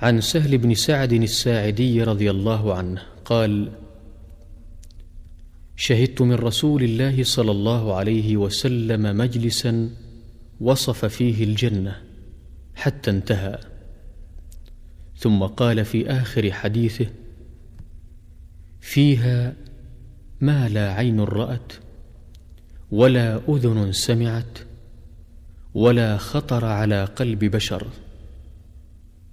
عن سهل بن سعد الساعدي رضي الله عنه قال: شهدت من رسول الله صلى الله عليه وسلم مجلسا وصف فيه الجنة حتى انتهى، ثم قال في آخر حديثه: فيها ما لا عين رأت ولا أذن سمعت ولا خطر على قلب بشر،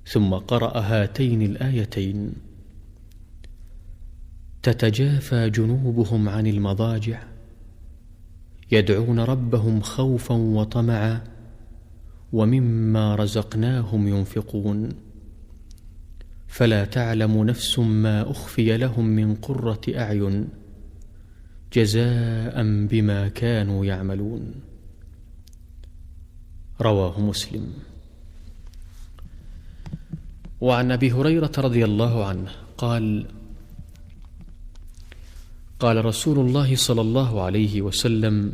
ثم قرأ هاتين الآيتين: تتجافى جنوبهم عن المضاجع يدعون ربهم خوفا وطمعا ومما رزقناهم ينفقون، فلا تعلم نفس ما أخفي لهم من قرة أعين جزاء بما كانوا يعملون. رواه مسلم. وعن أبي هريرة رضي الله عنه قال: قال رسول الله صلى الله عليه وسلم: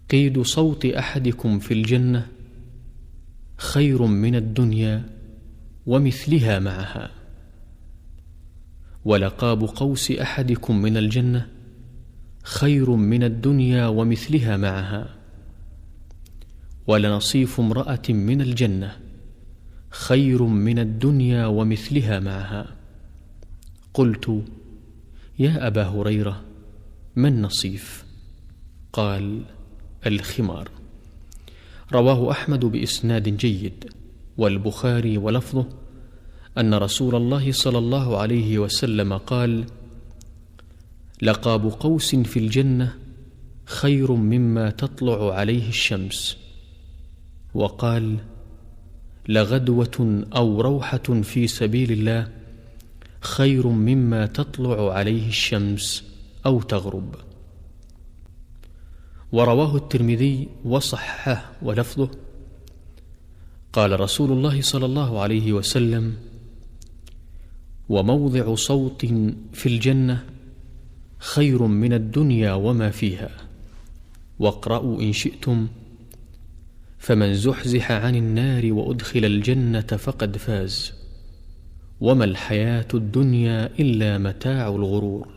قيد صوت أحدكم في الجنة خير من الدنيا ومثلها معها، ولقاب قوس أحدكم من الجنة خير من الدنيا ومثلها معها، ولنصيف امرأة من الجنة خير من الدنيا ومثلها معها. قلت: يا أبا هريرة، ما النصيف؟ قال: الخمار. رواه أحمد بإسناد جيد، والبخاري ولفظه أن رسول الله صلى الله عليه وسلم قال: لقاب قوس في الجنة خير مما تطلع عليه الشمس. وقال: لغدوة أو روحة في سبيل الله خير مما تطلع عليه الشمس أو تغرب. ورواه الترمذي وصححه ولفظه: قال رسول الله صلى الله عليه وسلم: وموضع صوت في الجنة خير من الدنيا وما فيها، واقرأوا إن شئتم: فمن زحزح عن النار وأدخل الجنة فقد فاز، وما الحياة الدنيا إلا متاع الغرور.